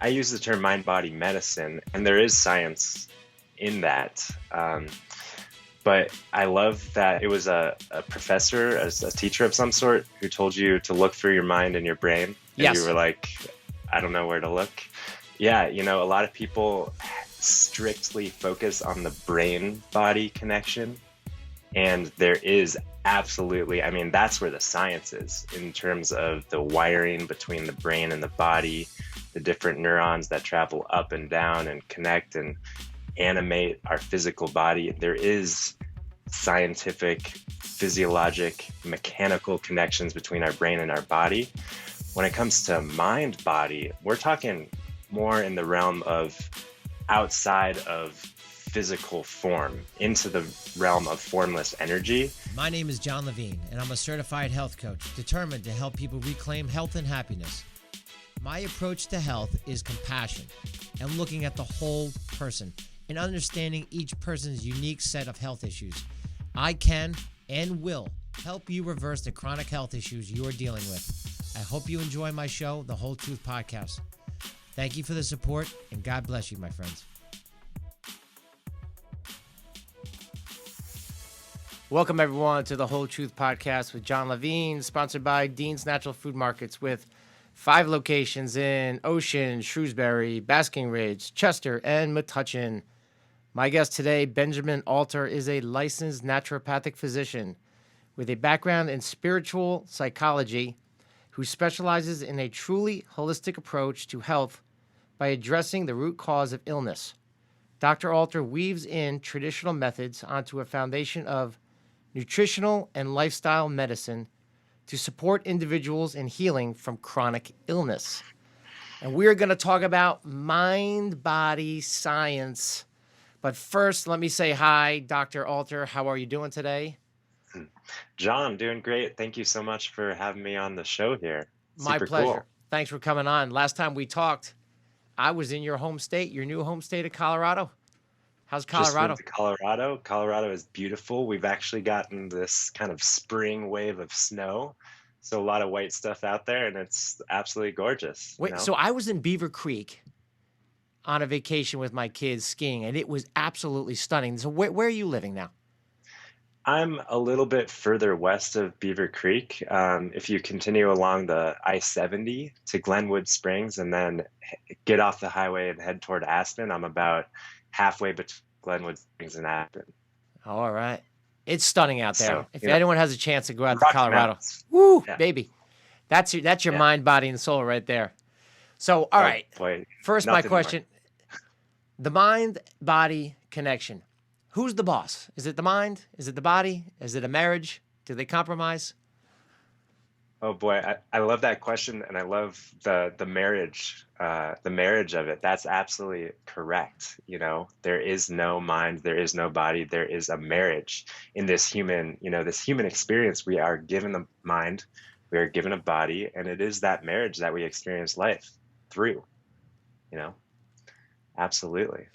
I use the term mind-body medicine, and there is science in that. But I love that it was a professor, a teacher of some sort, who told you to look for your mind and your brain. And you Yes. were like, I don't know where to look. Yeah, a lot of people strictly focus on the brain-body connection. And there is absolutely, I mean, that's where the science is in terms of the wiring between the brain and the body, the different neurons that travel up and down and connect and animate our physical body. There is scientific, physiologic, mechanical connections between our brain and our body. When it comes to mind body, we're talking more in the realm of outside of physical form into the realm of formless energy. My name is John Levine, and I'm a certified health coach determined to help people reclaim health and happiness. My approach to health is compassion and looking at the whole person and understanding each person's unique set of health issues. I can and will help you reverse the chronic health issues you're dealing with. I hope you enjoy my show, The Whole Truth Podcast. Thank you for the support, and God bless you, my friends. Welcome, everyone, to the Whole Truth Podcast with John Levine, sponsored by Dean's Natural Food Markets, with 5 locations in Ocean, Shrewsbury, Basking Ridge, Chester, and Metuchen. My guest today, Benjamin Alter, is a licensed naturopathic physician with a background in spiritual psychology who specializes in a truly holistic approach to health by addressing the root cause of illness. Dr. Alter weaves in traditional methods onto a foundation of nutritional and lifestyle medicine to support individuals in healing from chronic illness. And we're going to talk about mind-body science. But first, let me say hi, Dr. Alter. How are you doing today? John, doing great. Thank you so much for having me on the show here. My Super pleasure. cool. Thanks for coming on. Last time we talked, I was in your home state, your new home state of Colorado. How's Colorado? Just moved to Colorado. Colorado is beautiful. We've actually gotten this kind of spring wave of snow. So a lot of white stuff out there, and it's absolutely gorgeous. Wait, so I was in Beaver Creek on a vacation with my kids skiing, and it was absolutely stunning. So where are you living now? I'm a little bit further west of Beaver Creek. If you continue along the I-70 to Glenwood Springs and then get off the highway and head toward Aspen, I'm about halfway between Glenwood Springs and Aspen. All right. It's stunning out there. So, If anyone has a chance to go out to Rocky Colorado, Mountains. woo, Yeah. baby. That's your mind, body, and soul right there. So, all right. Boy, First, my nothing more. question. The mind-body connection. Who's the boss? Is it the mind? Is it the body? Is it a marriage? Do they compromise? Oh boy, I love that question, and I love the marriage of it. That's absolutely correct. There is no mind, there is no body, there is a marriage in this human experience. We are given a mind, we are given a body, and it is that marriage that we experience life through. Absolutely.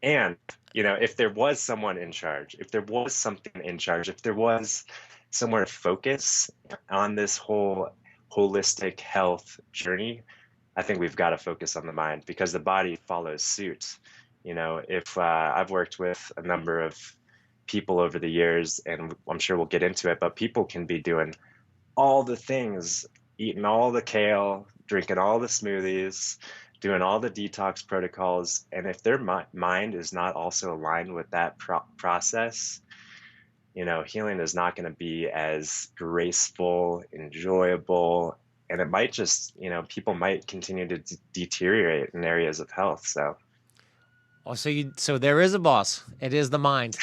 And if there was someone in charge, if there was something in charge, if there was somewhere to focus on this whole holistic health journey, I think we've got to focus on the mind, because the body follows suit. If I've worked with a number of people over the years, and I'm sure we'll get into it, but people can be doing all the things, eating all the kale, drinking all the smoothies, doing all the detox protocols, and if their mind is not also aligned with that process, healing is not going to be as graceful, enjoyable, and it might just, people might continue to deteriorate in areas of health. So, So there is a boss. It is the mind.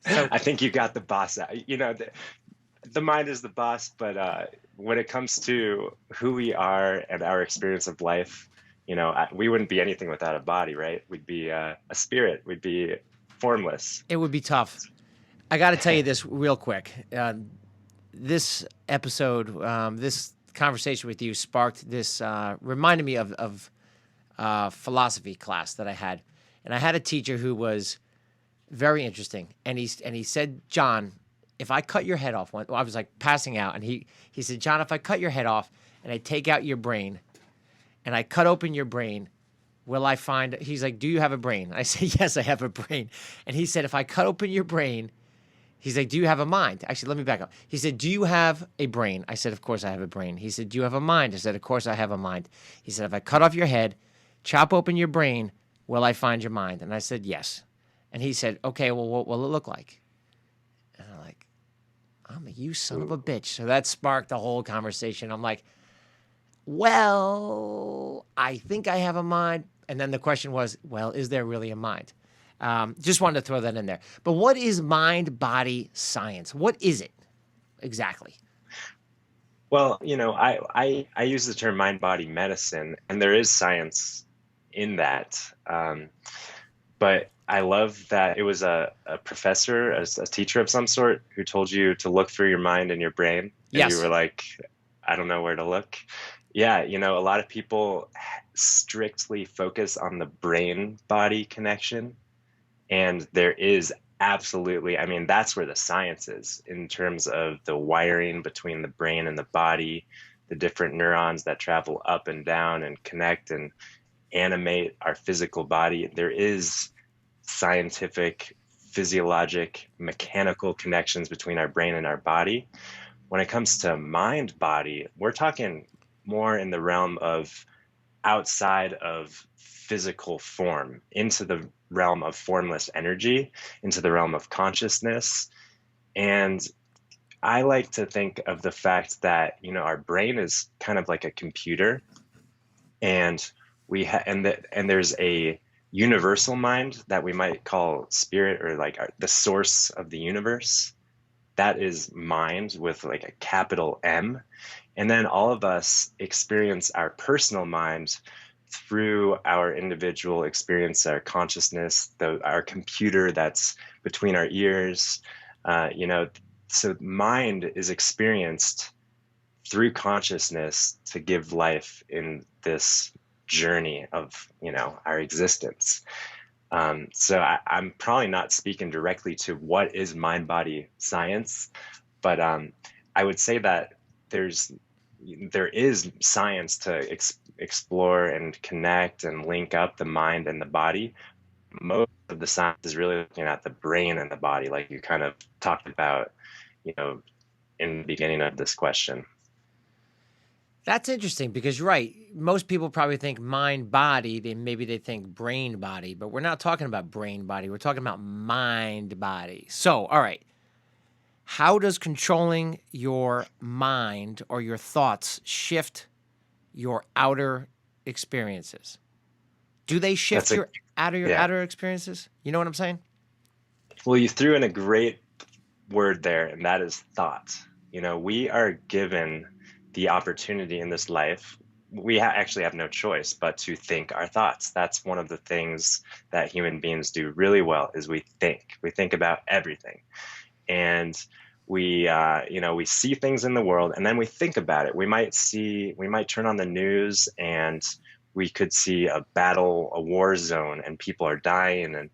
So, I think you got the boss out. The mind is the boss, but when it comes to who we are and our experience of life, we wouldn't be anything without a body, right? We'd be a spirit. We'd be formless. it would be tough. I got to tell you this real quick. This episode, this conversation with you sparked this, reminded me of philosophy class that I had. And I had a teacher who was very interesting. And he said, John, if I cut your head off, I was like passing out. And he said, John, if I cut your head off and I take out your brain and I cut open your brain, will I find, he's like, do you have a brain? I say, yes, I have a brain. And he said, if I cut open your brain, he's like, do you have a mind? Actually, let me back up. He said, do you have a brain? I said, of course I have a brain. He said, do you have a mind? I said, of course I have a mind. He said, if I cut off your head, chop open your brain, will I find your mind? And I said, yes. And he said, okay, well, what will it look like? And I'm like, I'm a you son of a bitch. So that sparked the whole conversation. I'm like, well, I think I have a mind. And then the question was, well, is there really a mind? Just wanted to throw that in there. But what is mind-body science? What is it exactly? Well, I use the term mind-body medicine, and there is science in that. But I love that it was a professor, a teacher of some sort, who told you to look through your mind and your brain. And you Yes. were like, I don't know where to look. Yeah, a lot of people strictly focus on the brain-body connection. And there is absolutely, I mean, that's where the science is in terms of the wiring between the brain and the body, the different neurons that travel up and down and connect and animate our physical body. There is scientific, physiologic, mechanical connections between our brain and our body. When it comes to mind body, we're talking more in the realm of outside of physical form into the realm of formless energy, into the realm of consciousness. And I like to think of the fact that, our brain is kind of like a computer, and and there's a universal mind that we might call spirit, or like the source of the universe. That is mind with like a capital M. And then all of us experience our personal mind through our individual experience, our consciousness, our computer that's between our ears. So mind is experienced through consciousness to give life in this journey of, our existence. So I'm probably not speaking directly to what is mind-body science, but I would say that there is science to explore and connect and link up the mind and the body. Most of the science is really looking at the brain and the body, like you kind of talked about, in the beginning of this question. That's interesting because you're right. Most people probably think mind body, maybe they think brain body, but we're not talking about brain body. We're talking about mind body. So, all right. How does controlling your mind or your thoughts shift your outer experiences? Do they shift That's a your Yeah. outer experiences? You know what I'm saying? Well, you threw in a great word there, and that is thought. We are given the opportunity in this life. We actually have no choice but to think our thoughts. That's one of the things that human beings do really well is we think. We think about everything. And we see things in the world, and then we think about it. We might turn on the news, and we could see a battle, a war zone, and people are dying,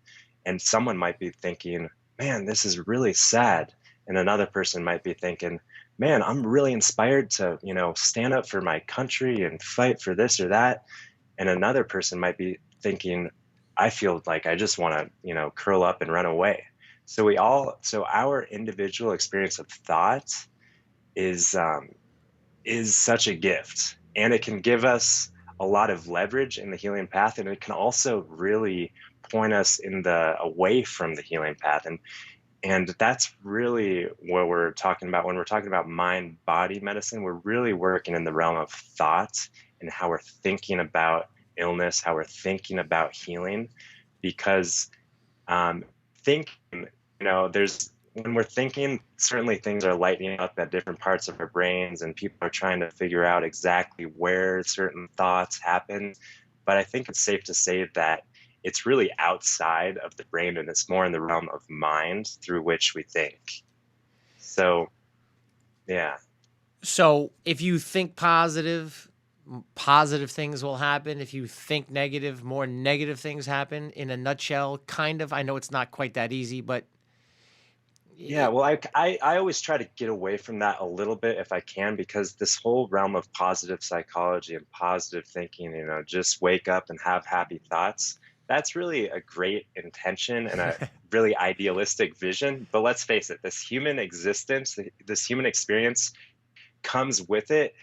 and someone might be thinking, man, this is really sad. And another person might be thinking, man, I'm really inspired to, stand up for my country and fight for this or that. And another person might be thinking, I feel like I just want to, curl up and run away. So our individual experience of thought is such a gift, and it can give us a lot of leverage in the healing path, and it can also really point us away from the healing path. And that's really what we're talking about when we're talking about mind body medicine. We're really working in the realm of thought and how we're thinking about illness, how we're thinking about healing, because thinking, when we're thinking, certainly things are lighting up at different parts of our brains, and people are trying to figure out exactly where certain thoughts happen. But I think it's safe to say that it's really outside of the brain, and it's more in the realm of mind through which we think. So, yeah. So if you think positive things will happen. If you think negative, more negative things happen. In a nutshell, kind of. I know it's not quite that easy, but Yeah, well, I always try to get away from that a little bit if I can, because this whole realm of positive psychology and positive thinking, just wake up and have happy thoughts. That's really a great intention and a really idealistic vision. But let's face it, this human existence, this human experience comes with it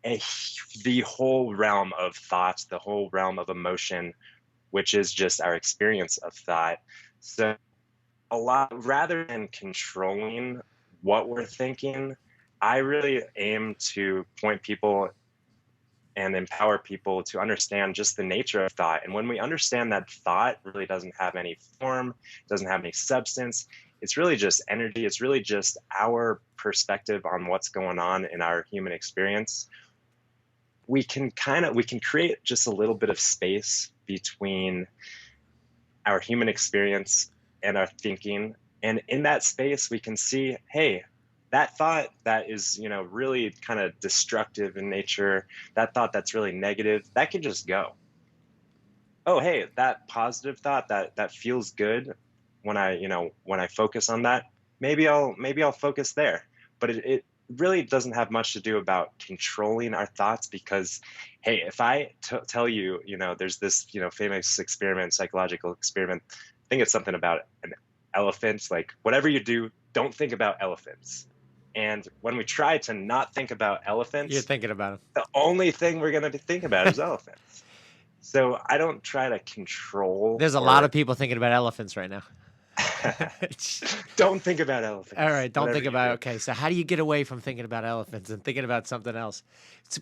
a, the whole realm of thoughts, the whole realm of emotion, which is just our experience of thought. So a lot rather than controlling what we're thinking, I really aim to point people and empower people to understand just the nature of thought. And when we understand that thought really doesn't have any form, doesn't have any substance, it's really just energy, it's really just our perspective on what's going on in our human experience. We can create just a little bit of space between our human experience and our thinking. And in that space, we can see, hey, that thought that is, really kind of destructive in nature, that thought that's really negative, that can just go. Oh, hey, that positive thought that feels good when I focus on that, maybe I'll focus there. But it really doesn't have much to do about controlling our thoughts, because hey, if I tell you, there's this, famous experiment, psychological experiment, I think it's something about an elephant, like whatever you do, don't think about elephants. And when we try to not think about You're elephants, thinking about the only thing we're going to think about them. is elephants. So I don't try to control There's a lot or of people thinking about elephants right now. don't think about All elephants, right, don't whatever think you about it. do. Okay, so how do you get away from thinking about elephants and thinking about something else? It's,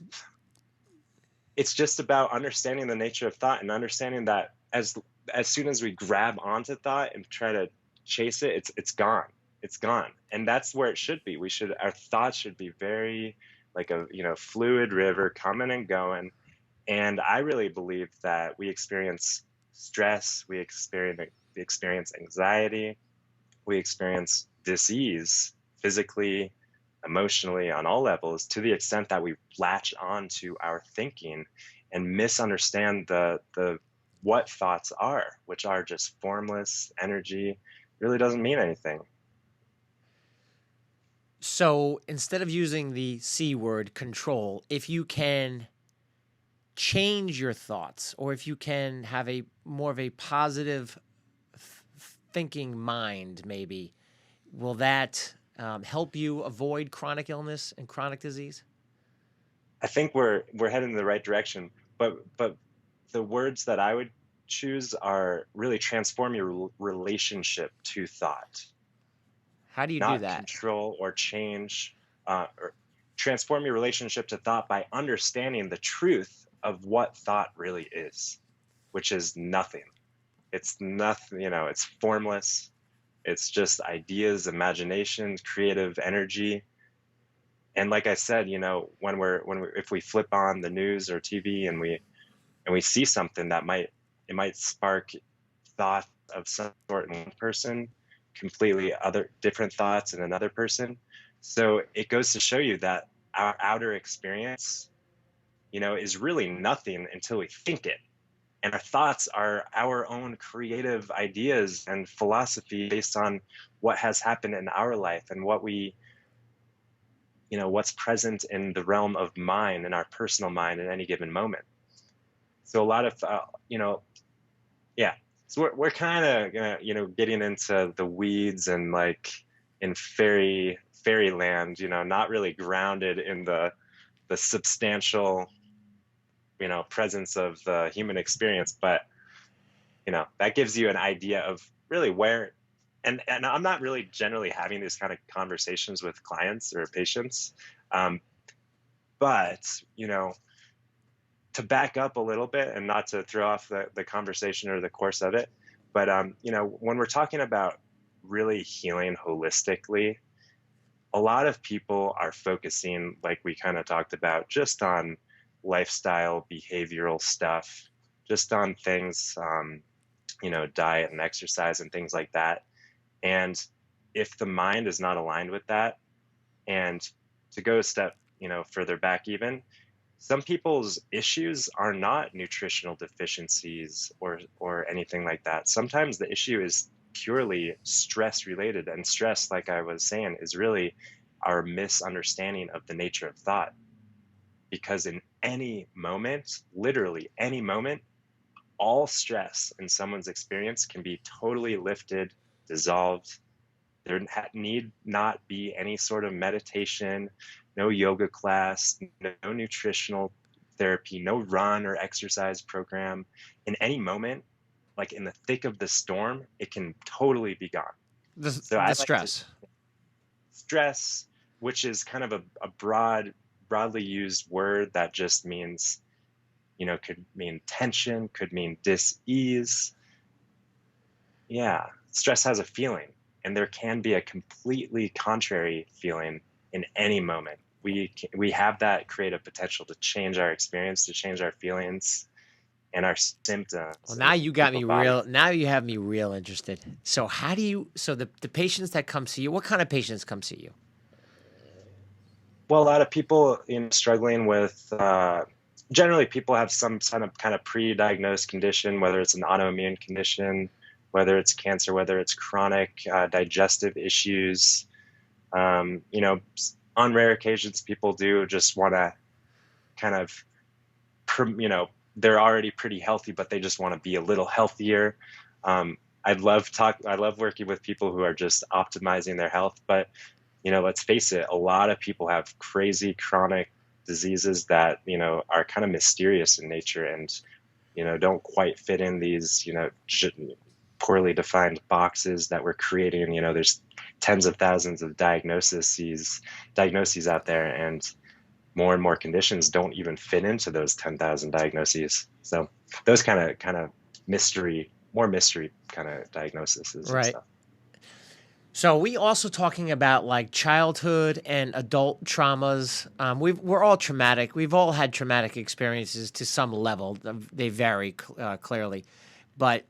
It's just about understanding the nature of thought and understanding that as soon as we grab onto thought and try to chase it, it's gone. It's gone. And that's where it should be. Our thoughts should be very like a, fluid river coming and going. And I really believe that we experience stress, we experience anxiety, we experience disease physically, emotionally, on all levels, to the extent that we latch on to our thinking and misunderstand the what thoughts are, which are just formless energy, really doesn't mean anything. so instead of using the C word, control, if you can change your thoughts, or if you can have a more of a positive thinking mind, maybe, will that help you avoid chronic illness and chronic disease? I think we're heading in the right direction, but the words that I would choose are really transform your relationship to thought, How do you do not that? control or change, or transform your relationship to thought by understanding the truth of what thought really is, which is nothing. It's nothing, it's formless. It's just ideas, imagination, creative energy. And like I said, if we flip on the news or TV and we see something that might spark thought of some sort in one person, completely other different thoughts in another person. So it goes to show you that our outer experience, is really nothing until we think it. And our thoughts are our own creative ideas and philosophy based on what has happened in our life and what's present in the realm of mind and our personal mind at any given moment. So a lot of, yeah. So we're kind of, getting into the weeds and like in fairyland, not really grounded in the substantial, presence of the human experience. But, that gives you an idea of really where, and I'm not really generally having these kind of conversations with clients or patients. But, to back up a little bit and not to throw off the conversation or the course of it, but when we're talking about really healing holistically, a lot of people are focusing, like we kind of talked about, just on lifestyle behavioral stuff, just on things, diet and exercise and things like that. And if the mind is not aligned with that, and to go a step further back, even some people's issues are not nutritional deficiencies or anything like that. Sometimes the issue is purely stress related. And stress, like I was saying, is really our misunderstanding of the nature of thought. Because in any moment, literally any moment, all stress in someone's experience can be totally lifted, dissolved. There need not be any sort of meditation, no yoga class, no nutritional therapy, no run or exercise program. In any moment, like in the thick of the storm, it can totally be gone. So The I like to stress. stress, which is kind of a broadly used word that just means, could mean tension, could mean dis-ease. Yeah, stress has a feeling, and there can be a completely contrary feeling in any moment. We have that creative potential to change our experience, to change our feelings and our Well, symptoms now in you got me people's bodies. real. Now you have me real interested. So how do you? So the patients that come see you, what kind of patients come see you? Well, a lot of people, struggling with, generally people have some kind of pre-diagnosed condition, whether it's an autoimmune condition, whether it's cancer, whether it's chronic digestive issues. On rare occasions, people do just want to kind of, they're already pretty healthy, but they just want to be a little healthier. I love working with people who are just optimizing their health, but let's face it, a lot of people have crazy chronic diseases that, are kind of mysterious in nature and, don't quite fit in these, poorly defined boxes that we're creating. There's tens of thousands of diagnoses out there, and more conditions don't even fit into those 10,000 diagnoses. So those kind of more mystery kind of diagnoses and Right. stuff. So we also talking about like childhood and adult traumas. We're all traumatic. We've all had traumatic experiences to some level. They vary clearly, but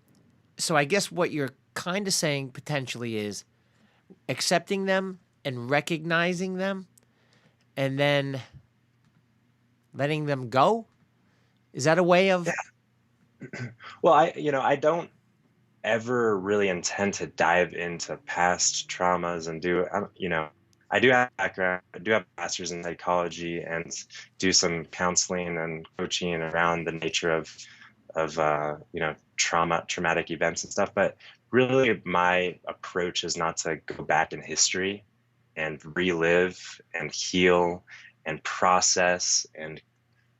so I guess what you're kind of saying potentially is accepting them and recognizing them, and then letting them go. Is that a way of? Well, I don't ever really intend to dive into past traumas and I do have background, I do have a master's in psychology and do some counseling and coaching around the nature of traumatic events and stuff. But really, my approach is not to go back in history and relive and heal and process and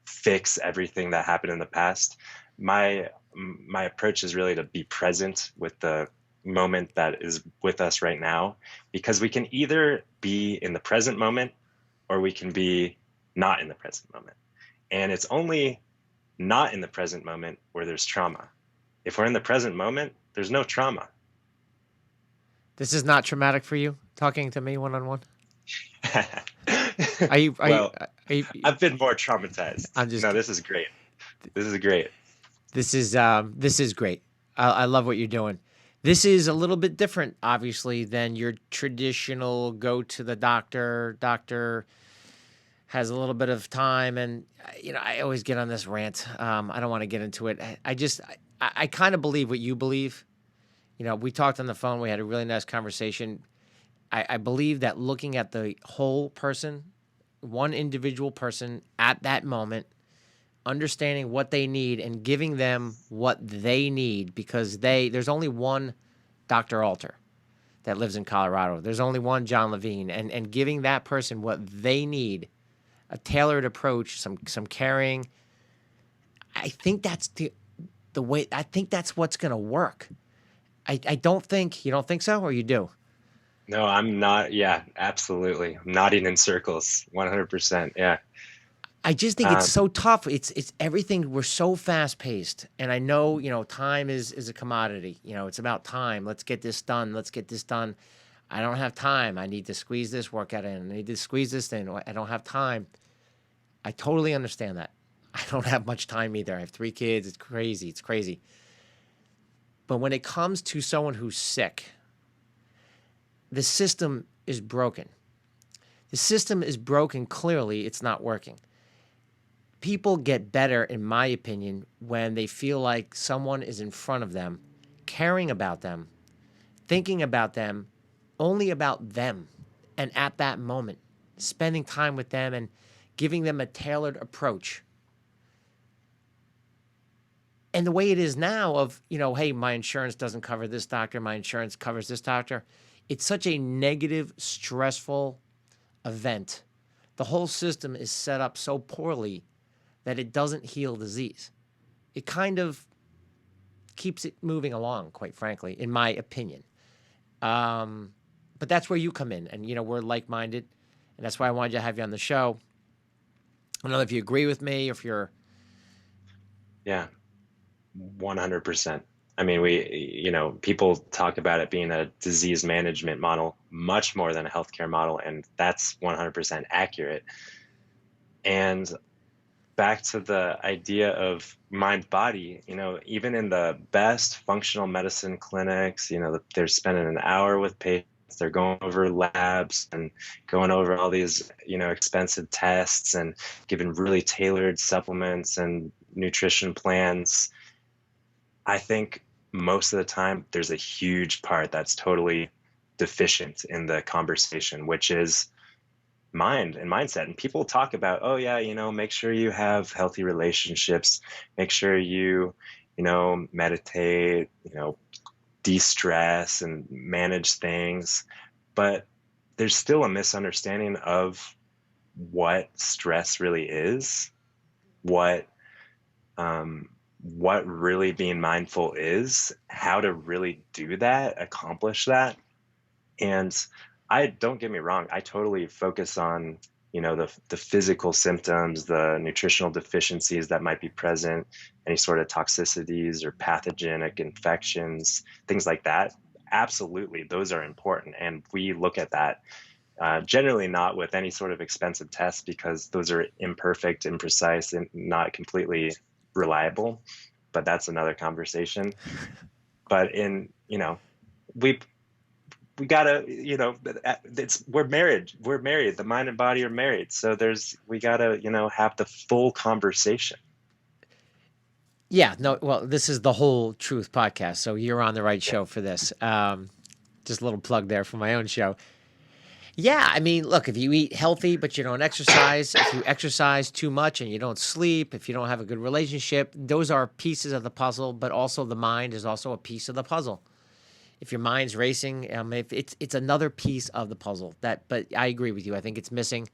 fix everything that happened in the past. My approach is really to be present with the moment that is with us right now, because we can either be in the present moment or we can be not in the present moment. And it's only not in the present moment where there's trauma. If we're in the present moment, there's no trauma. This is not traumatic for you talking to me one on one. Are you? Are you? Well, Are you? I've been more traumatized. I'm just. No, this is great. This is great. This is great. I love what you're doing. This is a little bit different, obviously, than your traditional go to the doctor. Doctor has a little bit of time, and I always get on this rant. I don't want to get into it. I kind of believe what you believe. We talked on the phone. We had a really nice conversation. I believe that looking at the whole person, one individual person at that moment, understanding what they need and giving them what they need, because there's only one Dr. Alter that lives in Colorado. There's only one John Levine, and giving that person what they need, a tailored approach, some caring. I think that's the way. I think that's what's going to work. I don't think you don't think so, or you do. No, I'm not. Yeah, absolutely. I'm nodding in circles. 100%. Yeah. I just think it's Um, so tough. It's everything. We're so fast paced, and I know time is a commodity. It's about time. Let's get this done. Let's get this done. I don't have time. I need to squeeze this workout in. I need to squeeze this in. I don't have time. I totally understand that. I don't have much time either. I have 3 kids. It's crazy. It's crazy. But when it comes to someone who's sick, the system is broken. The system is broken. Clearly, it's not working. People get better, in my opinion, when they feel like someone is in front of them, caring about them, thinking about them, only about them, and at that moment, spending time with them and giving them a tailored approach. And the way it is now of, hey, my insurance doesn't cover this doctor, my insurance covers this doctor. It's such a negative, stressful event. The whole system is set up so poorly that it doesn't heal disease. It kind of keeps it moving along, quite frankly, in my opinion. But that's where you come in, and we're like-minded, and that's why I wanted to have you on the show. I don't know if you agree with me, or if you're... Yeah, 100%. I mean, people talk about it being a disease management model much more than a healthcare model, and that's 100% accurate. And back to the idea of mind body, even in the best functional medicine clinics, they're spending an hour with patients, they're going over labs and going over all these, expensive tests and giving really tailored supplements and nutrition plans. I think most of the time there's a huge part that's totally deficient in the conversation, which is mind and mindset. And people talk about, oh yeah, make sure you have healthy relationships, make sure you, meditate, de-stress and manage things. But there's still a misunderstanding of what stress really is, what really being mindful is, how to really do that, accomplish that. And don't get me wrong, I totally focus on, the physical symptoms, the nutritional deficiencies that might be present, any sort of toxicities or pathogenic infections, things like that. Absolutely, those are important. And we look at that generally not with any sort of expensive tests, because those are imperfect, imprecise, and not completely reliable. But that's another conversation. But we we gotta, we're married. We're married. The mind and body are married. So we gotta, have the full conversation. Yeah, no, well, this is the Whole Truth podcast, so you're on the right show for this. Just a little plug there for my own show. Yeah, I mean, look, if you eat healthy but you don't exercise, if you exercise too much and you don't sleep, if you don't have a good relationship, those are pieces of the puzzle, but also the mind is also a piece of the puzzle. If your mind's racing, if it's another piece of the puzzle. But I agree with you. I think it's missing.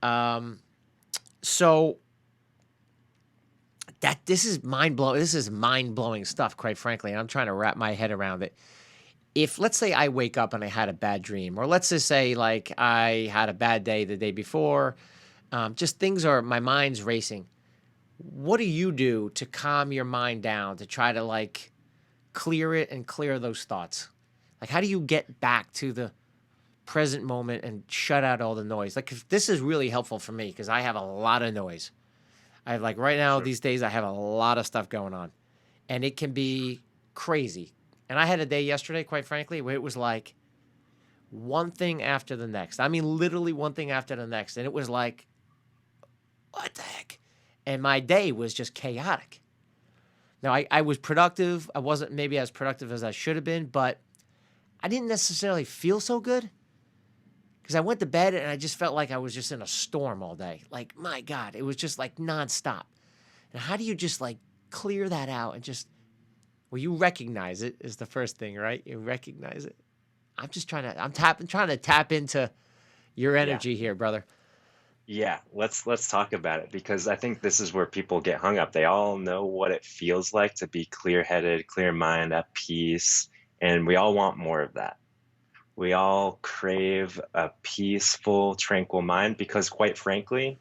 So this is mind-blowing. This is mind-blowing stuff, quite frankly, and I'm trying to wrap my head around it. If, let's say, I wake up and I had a bad dream, or let's just say, like, I had a bad day the day before, just my mind's racing. What do you do to calm your mind down, to try to, like, clear it and clear those thoughts? Like, how do you get back to the present moment and shut out all the noise? Like, this is really helpful for me because I have a lot of noise. I have, like, right now, Sure. These days, I have a lot of stuff going on, and it can be crazy. And I had a day yesterday, quite frankly, where it was like one thing after the next. I mean, literally one thing after the next. And it was like, what the heck? And my day was just chaotic. Now, I was productive. I wasn't maybe as productive as I should have been, but I didn't necessarily feel so good because I went to bed and I just felt like I was just in a storm all day. Like, my God, it was just like nonstop. And how do you just like clear that out and just... Well, you recognize it is the first thing, right? You recognize it. I'm trying to tap into your energy here, brother. Yeah, let's talk about it, because I think this is where people get hung up. They all know what it feels like to be clear-headed, clear mind, at peace, and we all want more of that. We all crave a peaceful, tranquil mind, because quite frankly,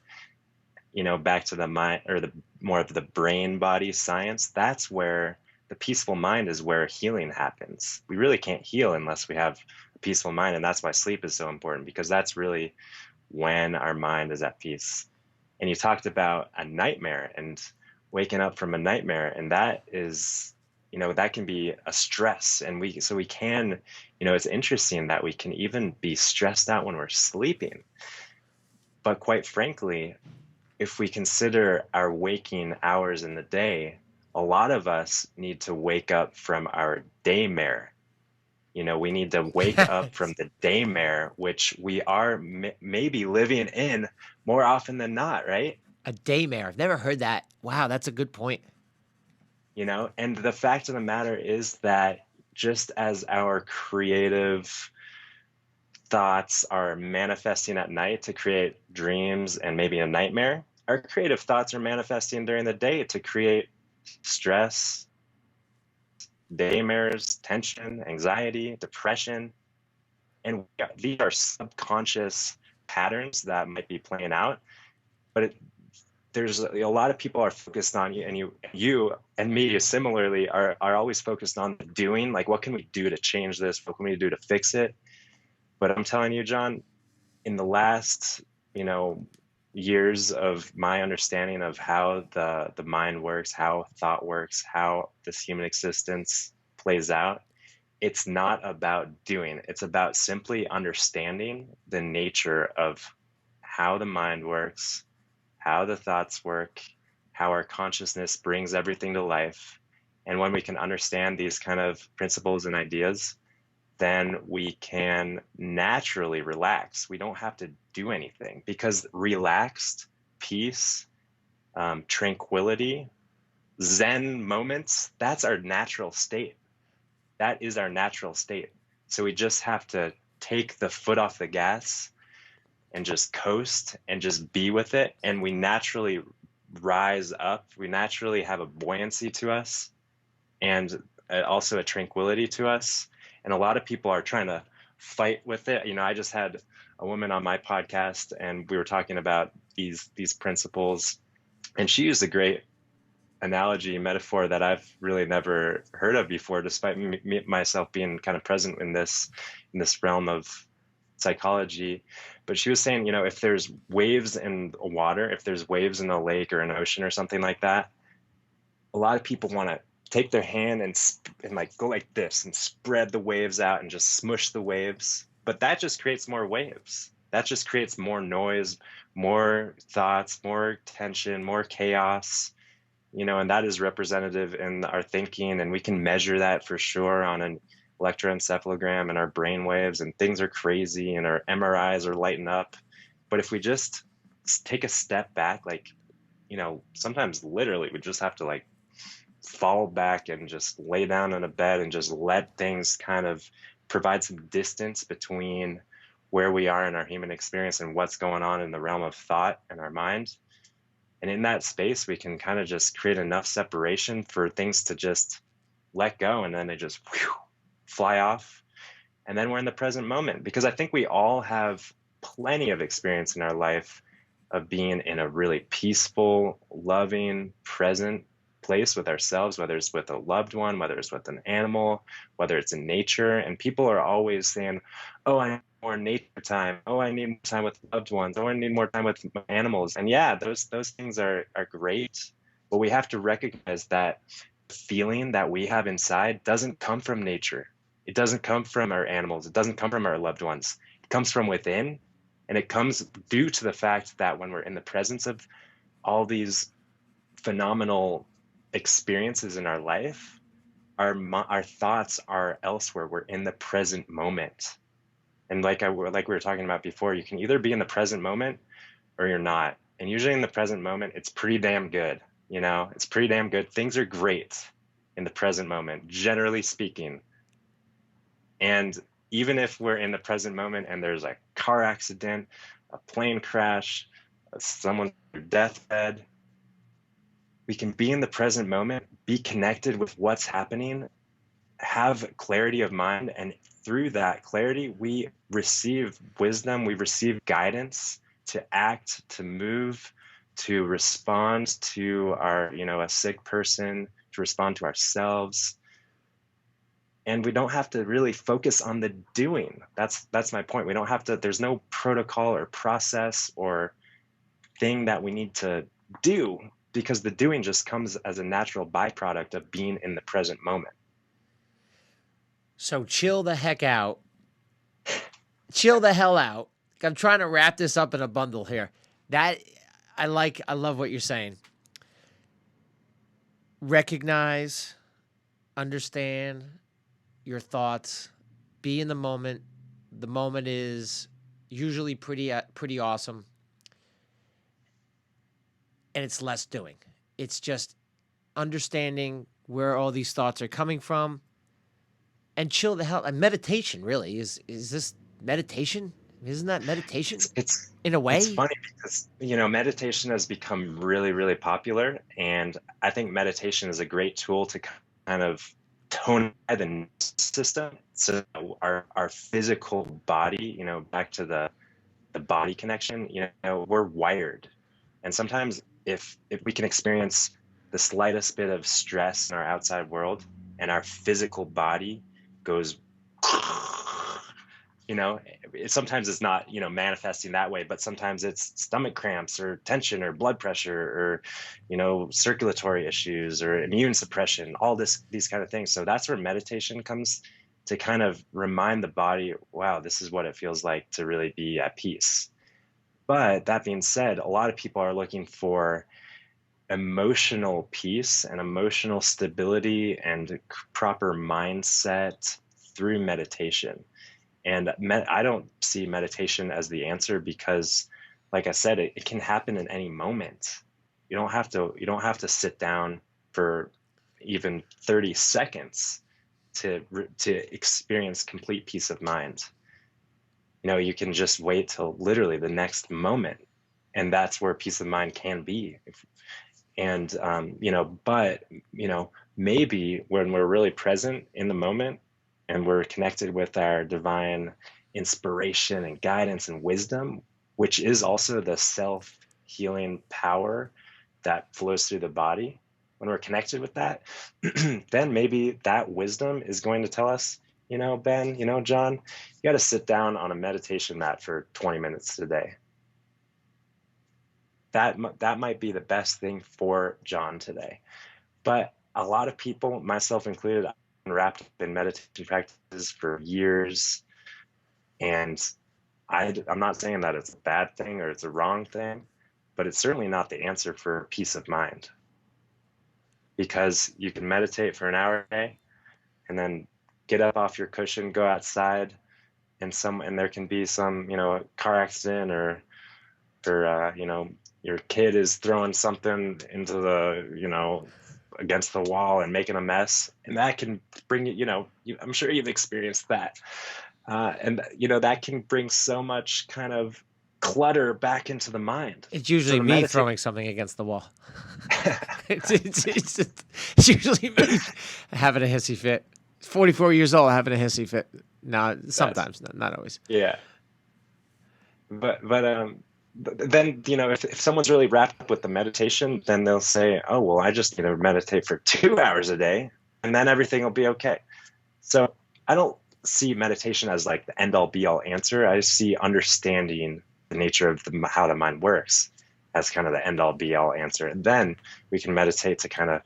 back to the mind, or the more of the brain body science, that's where the peaceful mind is where healing happens. We really can't heal unless we have a peaceful mind. And that's why sleep is so important, because that's really when our mind is at peace. And you talked about a nightmare and waking up from a nightmare. And that is, that can be a stress. And we can, it's interesting that we can even be stressed out when we're sleeping. But quite frankly, if we consider our waking hours in the day, a lot of us need to wake up from our daymare. We need to wake up from the daymare, which we are maybe living in more often than not, right? A daymare. I've never heard that. Wow, that's a good point. And the fact of the matter is that just as our creative thoughts are manifesting at night to create dreams and maybe a nightmare, our creative thoughts are manifesting during the day to create stress, daymares, tension, anxiety, depression. And these are subconscious patterns that might be playing out. But there's a lot of people are focused on you, and you and me similarly are always focused on the doing. Like, what can we do to change this? What can we do to fix it? But I'm telling you, John, in the last, years of my understanding of how the mind works, how thought works, how this human existence plays out, it's not about doing. It's about simply understanding the nature of how the mind works, how the thoughts work, how our consciousness brings everything to life. And when we can understand these kind of principles and ideas, then we can naturally relax. We don't have to do anything, because relaxed peace, tranquility, Zen moments, that's our natural state. That is our natural state. So we just have to take the foot off the gas and just coast and just be with it. And we naturally rise up. We naturally have a buoyancy to us, and also a tranquility to us. And a lot of people are trying to fight with it. I just had a woman on my podcast, and we were talking about these principles, and she used a great analogy, metaphor that I've really never heard of before, despite myself being kind of present in this realm of psychology. But she was saying, if there's waves in water, if there's waves in a lake or an ocean or something like that, a lot of people want to take their hand and like go like this and spread the waves out and just smush the waves. But that just creates more waves. That just creates more noise, more thoughts, more tension, more chaos. And that is representative in our thinking, and we can measure that for sure on an electroencephalogram and our brain waves, and things are crazy and our MRIs are lighting up. But if we just take a step back, like, sometimes literally we just have to like fall back and just lay down in a bed and just let things kind of provide some distance between where we are in our human experience and what's going on in the realm of thought and our mind. And in that space, we can kind of just create enough separation for things to just let go, and then they just fly off. And then we're in the present moment, because I think we all have plenty of experience in our life of being in a really peaceful, loving, present place with ourselves, whether it's with a loved one, whether it's with an animal, whether it's in nature. And people are always saying, oh, I need more nature time. Oh, I need more time with loved ones. Oh, I need more time with animals. And yeah, those things are great. But we have to recognize that the feeling that we have inside doesn't come from nature. It doesn't come from our animals. It doesn't come from our loved ones. It comes from within. And it comes due to the fact that when we're in the presence of all these phenomenal experiences in our life, our thoughts are elsewhere. We're in the present moment. And like we were talking about before, you can either be in the present moment or you're not. And usually in the present moment, it's pretty damn good. It's pretty damn good. Things are great in the present moment, generally speaking. And even if we're in the present moment and there's a car accident, a plane crash, someone's deathbed, we can be in the present moment, be connected with what's happening, have clarity of mind, and through that clarity, we receive wisdom, we receive guidance to act, to move, to respond to a sick person, to respond to ourselves. And we don't have to really focus on the doing. That's my point. We don't have to, there's no protocol or process or thing that we need to do, because the doing just comes as a natural byproduct of being in the present moment. So chill the heck out. Chill the hell out. I'm trying to wrap this up in a bundle here. I love what you're saying. Recognize, understand your thoughts, be in the moment. The moment is usually pretty awesome, and it's less doing. It's just understanding where all these thoughts are coming from, and chill the hell. And meditation really is this meditation? Isn't that meditation It's it's in a it's way? funny because, meditation has become really, really popular, and I think meditation is a great tool to kind of tone the nervous system. So our physical body, back to the body connection, we're wired. And sometimes if we can experience the slightest bit of stress in our outside world and our physical body goes, sometimes it's not, manifesting that way, but sometimes it's stomach cramps or tension or blood pressure or, circulatory issues or immune suppression, all these kind of things. So that's where meditation comes to kind of remind the body, wow, this is what it feels like to really be at peace. But that being said, a lot of people are looking for emotional peace and emotional stability and proper mindset through meditation. And I don't see meditation as the answer because, like I said, it can happen in any moment. You don't have to sit down for even 30 seconds to experience complete peace of mind. You can just wait till literally the next moment, and that's where peace of mind can be. And but maybe when we're really present in the moment and we're connected with our divine inspiration and guidance and wisdom, which is also the self-healing power that flows through the body, when we're connected with that, then maybe that wisdom is going to tell us, Ben, John, you got to sit down on a meditation mat for 20 minutes today. That might be the best thing for John today. But a lot of people, myself included, I've been wrapped up in meditation practices for years. And I'm not saying that it's a bad thing or it's a wrong thing, but it's certainly not the answer for peace of mind. Because you can meditate for an hour a day and then get up off your cushion, go outside, and there can be some, car accident or your kid is throwing something into the, against the wall and making a mess, and that can bring I'm sure you've experienced that, and that can bring so much kind of clutter back into the mind. It's So usually the me meditate throwing something against the wall. It's usually me having a hissy fit. 44 years old, having a hissy fit. No, that's sometimes, not always. yeah. But then, if someone's really wrapped up with the meditation, then they'll say, oh, well, I just meditate for 2 hours a day and then everything will be okay. So I don't see meditation as like the end all be all answer. I see understanding the nature of how the mind works as kind of the end all be all answer. And then we can meditate to kind of,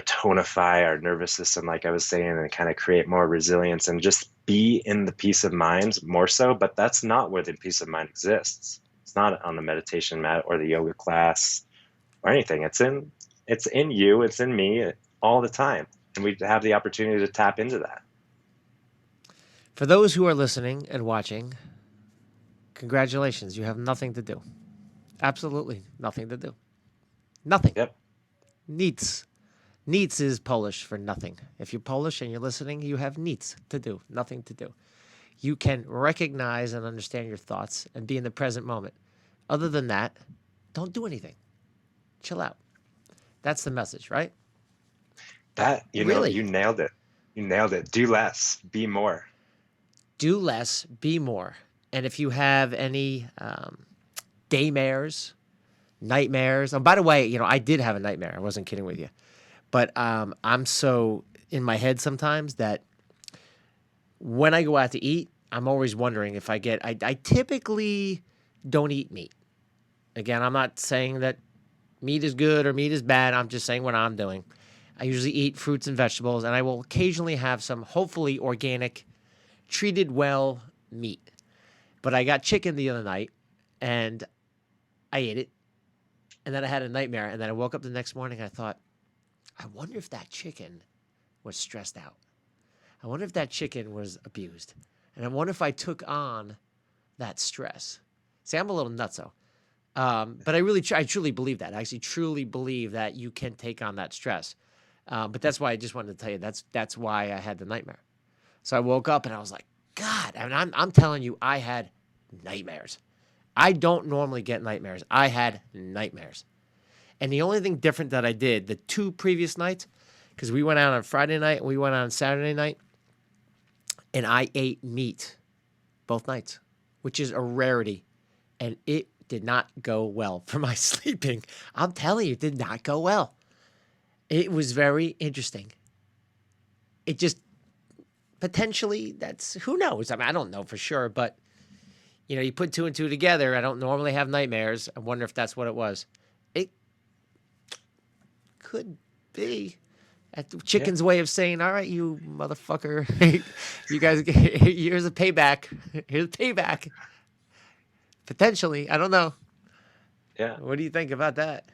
tonify our nervous system, like I was saying, and kind of create more resilience and just be in the peace of mind more so. But that's not where the peace of mind exists. It's not on the meditation mat or the yoga class or anything. It's in you, it's in me all the time. And we have the opportunity to tap into that. For those who are listening and watching, congratulations. You have nothing to do. Absolutely nothing to do. Nothing. Yep. Niets. Niets is Polish for nothing. If you're Polish and you're listening, you have niets to do, nothing to do. You can recognize and understand your thoughts and be in the present moment. Other than that, don't do anything. Chill out. That's the message, right? That, Really? you nailed it. You nailed it. Do less, be more. Do less, be more. And if you have any daymares, nightmares. Oh, by the way, I did have a nightmare. I wasn't kidding with you. But I'm so in my head sometimes that when I go out to eat, I'm always wondering if I typically don't eat meat. Again, I'm not saying that meat is good or meat is bad. I'm just saying what I'm doing. I usually eat fruits and vegetables, and I will occasionally have some hopefully organic, treated well meat. But I got chicken the other night, and I ate it. And then I had a nightmare, and then I woke up the next morning, and I thought, I wonder if that chicken was stressed out. I wonder if that chicken was abused. And I wonder if I took on that stress. See, I'm a little nutso. But I truly believe that. I actually truly believe that you can take on that stress. But that's why I just wanted to tell you that's why I had the nightmare. So I woke up and I was like, God, I mean, I'm telling you, I had nightmares. I don't normally get nightmares. I had nightmares. And the only thing different that I did the 2 previous nights, because we went out on Friday night and we went out on Saturday night, and I ate meat both nights, which is a rarity. And it did not go well for my sleeping. I'm telling you, it did not go well. It was very interesting. It just potentially, who knows? I mean, I don't know for sure, but you put 2 and 2 together. I don't normally have nightmares. I wonder if that's what it was. It could be. That's the chicken's way of saying, all right, you motherfucker, you guys, here's a payback. Here's a payback. Potentially. I don't know. Yeah. What do you think about that?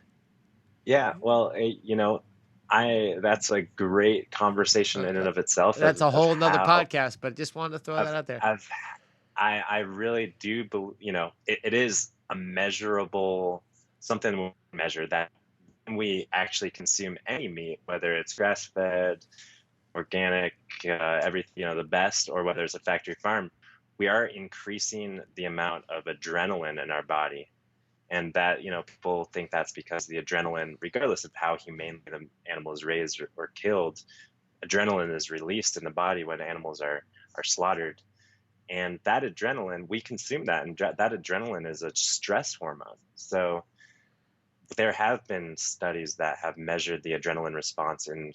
Yeah. Well, that's a great conversation in and of itself. That's a of whole nother how podcast, but just wanted to throw that out there. I really do believe, it is a measurable, something we measure that when we actually consume any meat, whether it's grass-fed, organic, everything, the best, or whether it's a factory farm, we are increasing the amount of adrenaline in our body. And that, people think that's because the adrenaline, regardless of how humanely the animal is raised or killed, adrenaline is released in the body when animals are slaughtered. And that adrenaline, we consume that, and that adrenaline is a stress hormone. So there have been studies that have measured the adrenaline response in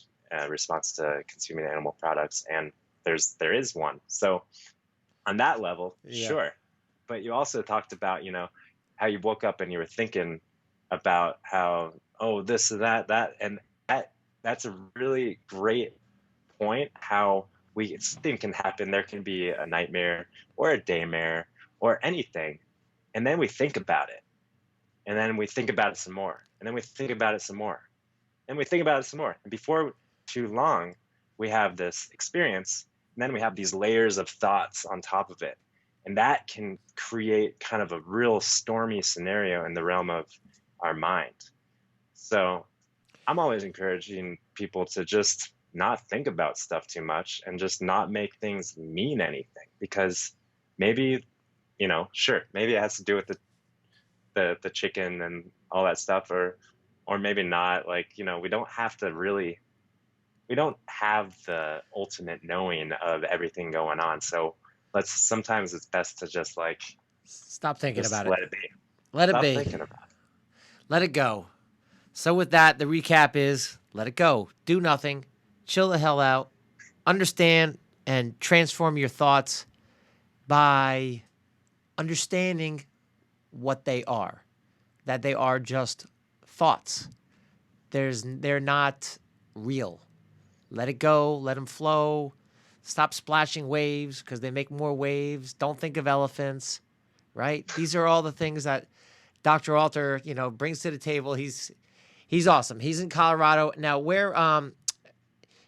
response to consuming animal products, and there is one. So on that level, sure. But you also talked about, how you woke up and you were thinking about how, this and that, and that's a really great point, how something can happen. There can be a nightmare or a daymare or anything. And then we think about it. And then we think about it some more. And then we think about it some more. And we think about it some more. And before too long, we have this experience. And then we have these layers of thoughts on top of it. And that can create kind of a real stormy scenario in the realm of our mind. So I'm always encouraging people to just not think about stuff too much and just not make things mean anything, because maybe, sure, maybe it has to do with the chicken and all that stuff, or maybe not. Like, we don't have the ultimate knowing of everything going on. So sometimes it's best to just stop thinking about it. Let it be. Stop thinking about it. Let it go. So with that, the recap is let it go. Do nothing. Chill the hell out. Understand and transform your thoughts by understanding what they are. That they are just thoughts. They're not real. Let it go. Let them flow. Stop splashing waves because they make more waves. Don't think of elephants, right? These are all the things that Dr. Alter, brings to the table. He's awesome. He's in Colorado. Now,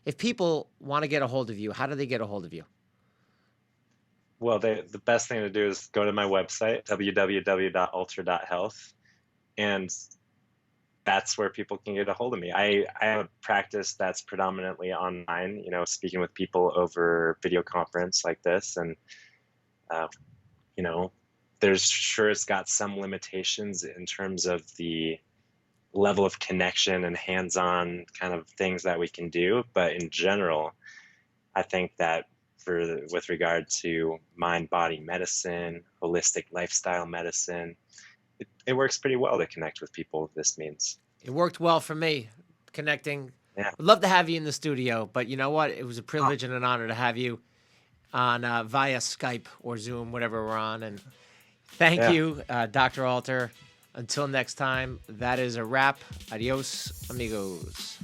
if people want to get a hold of you, how do they get a hold of you? Well, the best thing to do is go to my website, www.alter.health, and that's where people can get a hold of me. I have a practice that's predominantly online, speaking with people over video conference like this. And, it's got some limitations in terms of the level of connection and hands-on kind of things that we can do. But in general, I think that with regard to mind-body medicine, holistic lifestyle medicine, it works pretty well to connect with people with this means. It worked well for me, connecting. Yeah. I'd love to have you in the studio, but you know what? It was a privilege and an honor to have you on via Skype or Zoom, whatever we're on. And thank you, Dr. Alter. Until next time, that is a wrap. Adios, amigos.